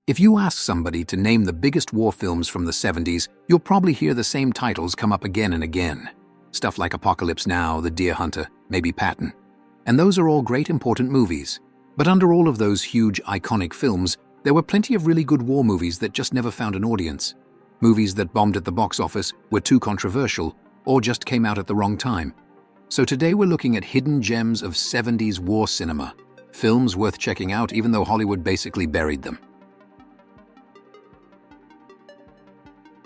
If you ask somebody to name the biggest war films from the 70s, you'll probably hear the same titles come up again and again. Stuff like Apocalypse Now, The Deer Hunter, maybe Patton. And those are all great important movies. But under all of those huge, iconic films, there were plenty of really good war movies that just never found an audience. Movies that bombed at the box office, were too controversial, or just came out at the wrong time. So today we're looking at hidden gems of 70s war cinema. Films worth checking out even though Hollywood basically buried them.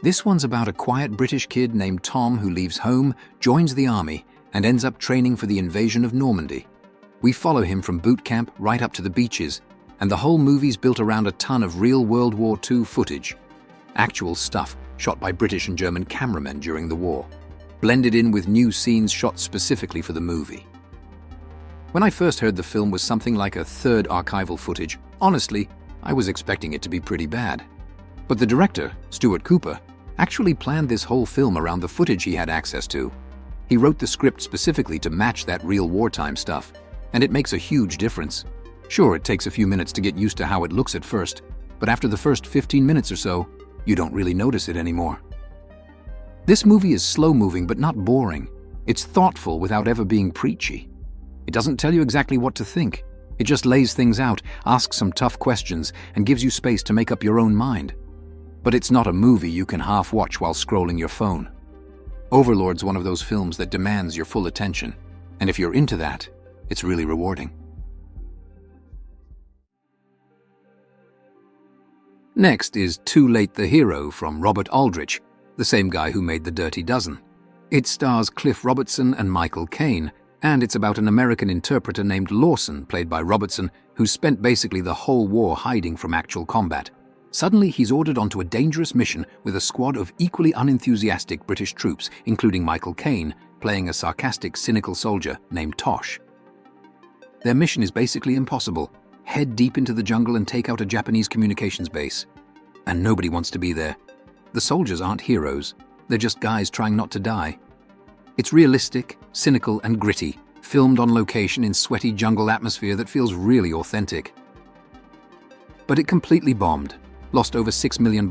This one's about a quiet British kid named Tom who leaves home, joins the army, and ends up training for the invasion of Normandy. We follow him from boot camp right up to the beaches, and the whole movie's built around a ton of real World War II footage. Actual stuff shot by British and German cameramen during the war, blended in with new scenes shot specifically for the movie. When I first heard the film was something like a third archival footage, honestly, I was expecting it to be pretty bad. But the director, Stuart Cooper, actually planned this whole film around the footage he had access to. He wrote the script specifically to match that real wartime stuff, and it makes a huge difference. Sure, it takes a few minutes to get used to how it looks at first, but after the first 15 minutes or so, you don't really notice it anymore. This movie is slow-moving but not boring. It's thoughtful without ever being preachy. It doesn't tell you exactly what to think. It just lays things out, asks some tough questions, and gives you space to make up your own mind. But it's not a movie you can half-watch while scrolling your phone. Overlord's one of those films that demands your full attention, and if you're into that, it's really rewarding. Next is Too Late the Hero from Robert Aldrich, the same guy who made The Dirty Dozen. It stars Cliff Robertson and Michael Caine, and it's about an American interpreter named Lawson, played by Robertson, who spent basically the whole war hiding from actual combat. Suddenly, he's ordered onto a dangerous mission with a squad of equally unenthusiastic British troops, including Michael Caine, playing a sarcastic, cynical soldier named Tosh. Their mission is basically impossible: head deep into the jungle and take out a Japanese communications base. And nobody wants to be there. The soldiers aren't heroes, they're just guys trying not to die. It's realistic, cynical, and gritty, filmed on location in sweaty jungle atmosphere that feels really authentic. But it completely bombed. Lost over $6 million,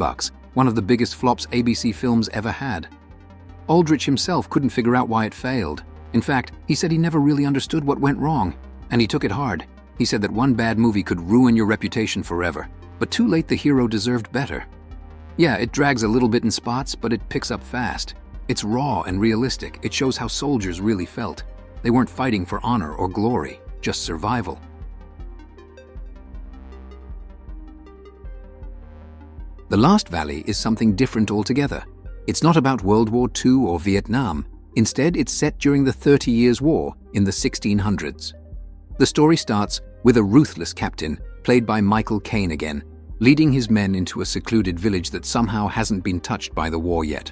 one of the biggest flops ABC films ever had. Aldrich himself couldn't figure out why it failed. In fact, he said he never really understood what went wrong, and he took it hard. He said that one bad movie could ruin your reputation forever, but Too Late the Hero deserved better. Yeah, it drags a little bit in spots, but it picks up fast. It's raw and realistic. It shows how soldiers really felt. They weren't fighting for honor or glory, just survival. The Last Valley is something different altogether. It's not about World War II or Vietnam. Instead, it's set during the 30 Years' War in the 1600s. The story starts with a ruthless captain, played by Michael Caine again, leading his men into a secluded village that somehow hasn't been touched by the war yet.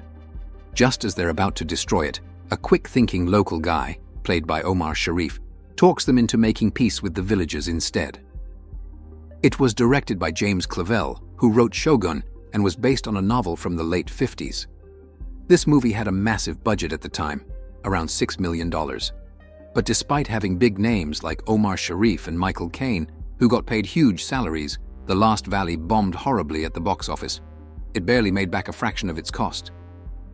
Just as they're about to destroy it, a quick-thinking local guy, played by Omar Sharif, talks them into making peace with the villagers instead. It was directed by James Clavell, who wrote Shogun and was based on a novel from the late 50s. This movie had a massive budget at the time, around $6 million. But despite having big names like Omar Sharif and Michael Caine, who got paid huge salaries, The Last Valley bombed horribly at the box office. It barely made back a fraction of its cost.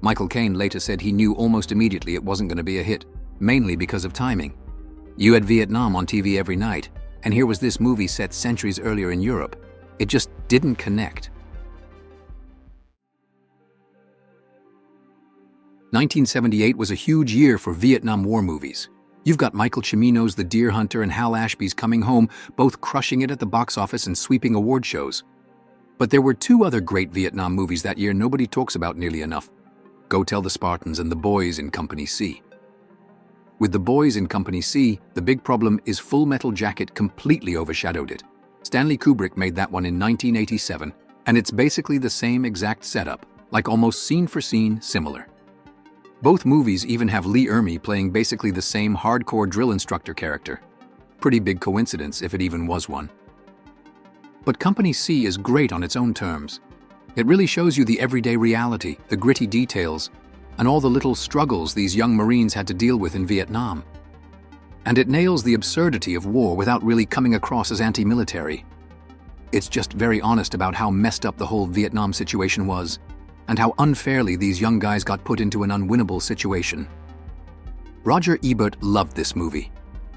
Michael Caine later said he knew almost immediately it wasn't going to be a hit, mainly because of timing. You had Vietnam on TV every night, and here was this movie set centuries earlier in Europe. It just didn't connect. 1978 was a huge year for Vietnam War movies. You've got Michael Cimino's The Deer Hunter and Hal Ashby's Coming Home, both crushing it at the box office and sweeping award shows. But there were two other great Vietnam movies that year nobody talks about nearly enough: Go Tell the Spartans and The Boys in Company C. With The Boys in Company C, the big problem is Full Metal Jacket completely overshadowed it. Stanley Kubrick made that one in 1987, and it's basically the same exact setup, like almost scene for scene similar. Both movies even have Lee Ermey playing basically the same hardcore drill instructor character. Pretty big coincidence if it even was one. But Company C is great on its own terms. It really shows you the everyday reality, the gritty details, and all the little struggles these young Marines had to deal with in Vietnam. And it nails the absurdity of war without really coming across as anti-military. It's just very honest about how messed up the whole Vietnam situation was, and how unfairly these young guys got put into an unwinnable situation. Roger Ebert loved this movie.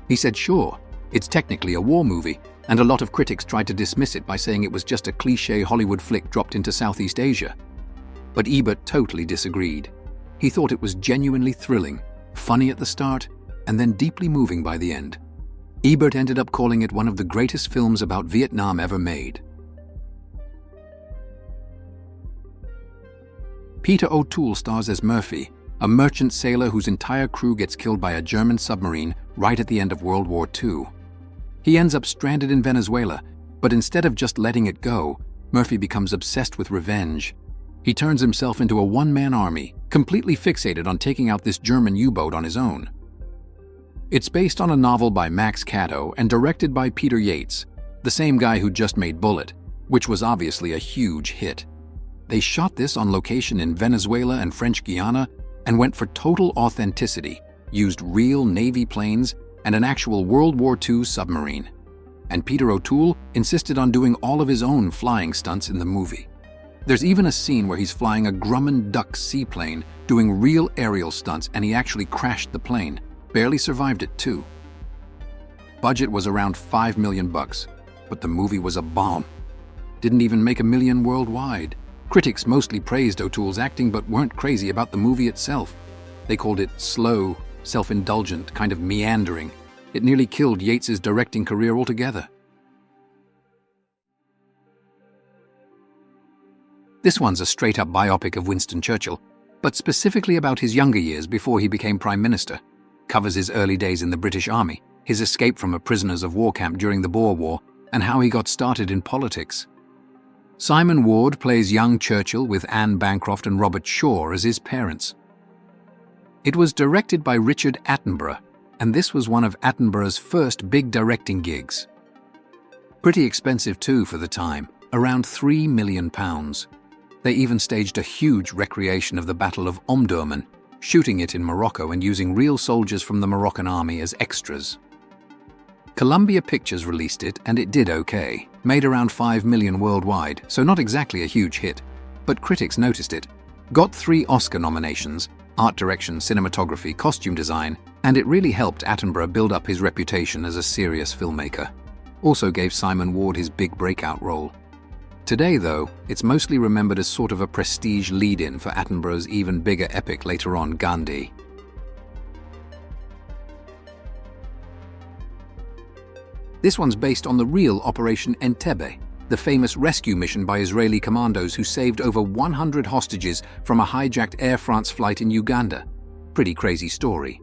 He said, sure, it's technically a war movie, and a lot of critics tried to dismiss it by saying it was just a cliché Hollywood flick dropped into Southeast Asia. But Ebert totally disagreed. He thought it was genuinely thrilling, funny at the start, and then deeply moving by the end. Ebert ended up calling it one of the greatest films about Vietnam ever made. Peter O'Toole stars as Murphy, a merchant sailor whose entire crew gets killed by a German submarine right at the end of World War II. He ends up stranded in Venezuela, but instead of just letting it go, Murphy becomes obsessed with revenge. He turns himself into a one-man army, completely fixated on taking out this German U-boat on his own. It's based on a novel by Max Caddo and directed by Peter Yates, the same guy who just made Bullitt, which was obviously a huge hit. They shot this on location in Venezuela and French Guiana and went for total authenticity, used real Navy planes and an actual World War II submarine. And Peter O'Toole insisted on doing all of his own flying stunts in the movie. There's even a scene where he's flying a Grumman Duck seaplane, doing real aerial stunts, and he actually crashed the plane. Barely survived it too. Budget was around $5 million, but the movie was a bomb. Didn't even make $1 million worldwide. Critics mostly praised O'Toole's acting but weren't crazy about the movie itself. They called it slow, self-indulgent, kind of meandering. It nearly killed Yates's directing career altogether. This one's a straight-up biopic of Winston Churchill, but specifically about his younger years before he became Prime Minister. Covers his early days in the British Army, his escape from a prisoners of war camp during the Boer War, and how he got started in politics. Simon Ward plays young Churchill with Anne Bancroft and Robert Shaw as his parents. It was directed by Richard Attenborough, and this was one of Attenborough's first big directing gigs. Pretty expensive too for the time, around £3 million. They even staged a huge recreation of the Battle of Omdurman, shooting it in Morocco and using real soldiers from the Moroccan army as extras. Columbia Pictures released it and it did okay, made around $5 million worldwide, so not exactly a huge hit, but critics noticed it. Got 3 Oscar nominations, art direction, cinematography, costume design, and it really helped Attenborough build up his reputation as a serious filmmaker. Also gave Simon Ward his big breakout role. Today, though, it's mostly remembered as sort of a prestige lead-in for Attenborough's even bigger epic later on, Gandhi. This one's based on the real Operation Entebbe, the famous rescue mission by Israeli commandos who saved over 100 hostages from a hijacked Air France flight in Uganda. Pretty crazy story.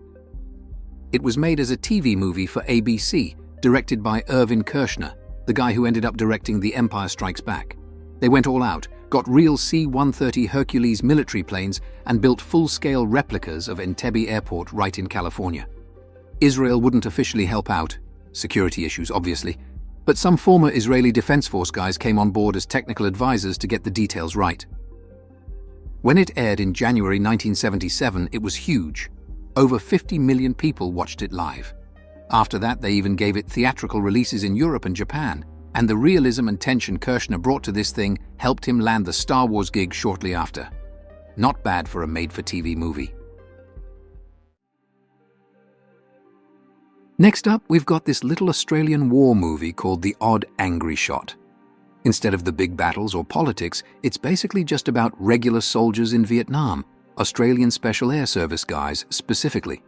It was made as a TV movie for ABC, directed by Irvin Kershner, the guy who ended up directing The Empire Strikes Back. They went all out, got real C-130 Hercules military planes, and built full-scale replicas of Entebbe Airport right in California. Israel wouldn't officially help out, security issues obviously, but some former Israeli Defense Force guys came on board as technical advisors to get the details right. When it aired in January 1977, it was huge. Over 50 million people watched it live. After that, they even gave it theatrical releases in Europe and Japan, and the realism and tension Kershner brought to this thing helped him land the Star Wars gig shortly after. Not bad for a made-for-TV movie. Next up, we've got this little Australian war movie called The Odd Angry Shot. Instead of the big battles or politics, it's basically just about regular soldiers in Vietnam, Australian Special Air Service guys specifically.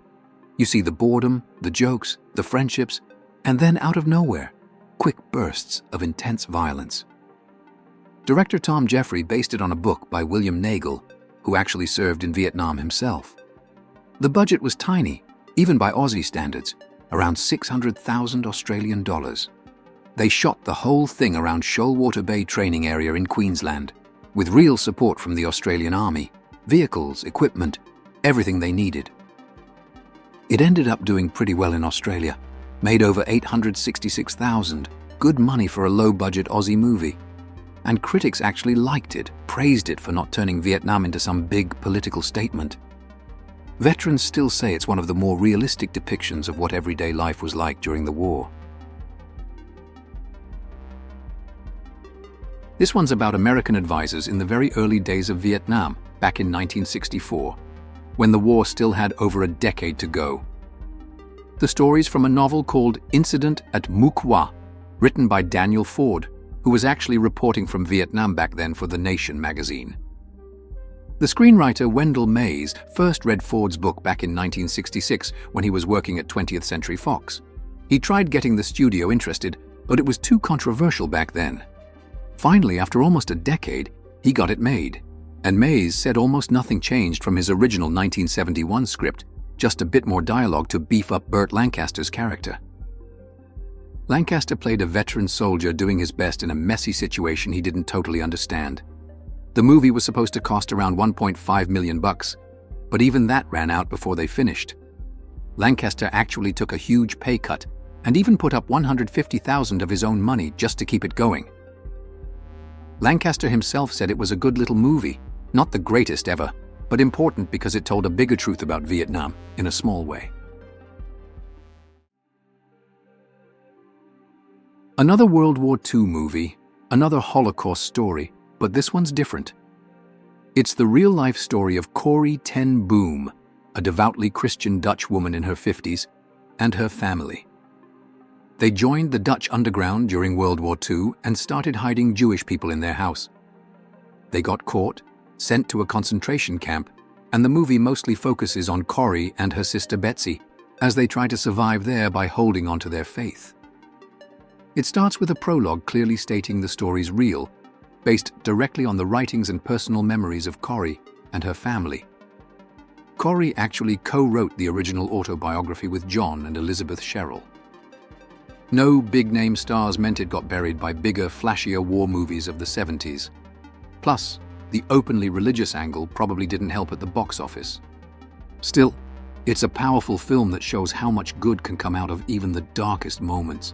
You see the boredom, the jokes, the friendships, and then out of nowhere, quick bursts of intense violence. Director Tom Jeffrey based it on a book by William Nagel, who actually served in Vietnam himself. The budget was tiny, even by Aussie standards, around 600,000 Australian dollars. They shot the whole thing around Shoalwater Bay training area in Queensland, with real support from the Australian Army, vehicles, equipment, everything they needed. It ended up doing pretty well in Australia, made over $866,000, good money for a low-budget Aussie movie. And critics actually liked it, praised it for not turning Vietnam into some big political statement. Veterans still say it's one of the more realistic depictions of what everyday life was like during the war. This one's about American advisors in the very early days of Vietnam, back in 1964, when the war still had over a decade to go. The story's from a novel called Incident at Mu Qua, written by Daniel Ford, who was actually reporting from Vietnam back then for The Nation magazine. The screenwriter Wendell Mays first read Ford's book back in 1966 when he was working at 20th Century Fox. He tried getting the studio interested, but it was too controversial back then. Finally, after almost a decade, he got it made, and Mays said almost nothing changed from his original 1971 script, just a bit more dialogue to beef up Burt Lancaster's character. Lancaster played a veteran soldier doing his best in a messy situation he didn't totally understand. The movie was supposed to cost around $1.5 million, but even that ran out before they finished. Lancaster actually took a huge pay cut and even put up $150,000 of his own money just to keep it going. Lancaster himself said it was a good little movie, not the greatest ever, but important because it told a bigger truth about Vietnam in a small way. Another World War II movie, another Holocaust story, but this one's different. It's the real-life story of Corrie ten Boom, a devoutly Christian Dutch woman in her 50s, and her family. They joined the Dutch underground during World War II and started hiding Jewish people in their house. They got caught, sent to a concentration camp, and the movie mostly focuses on Corrie and her sister Betsy as they try to survive there by holding on to their faith. It starts with a prologue clearly stating the story's real, based directly on the writings and personal memories of Corrie and her family. Corrie actually co-wrote the original autobiography with John and Elizabeth Sherrill. No big-name stars meant it got buried by bigger, flashier war movies of the 70s. Plus, the openly religious angle probably didn't help at the box office. Still, it's a powerful film that shows how much good can come out of even the darkest moments.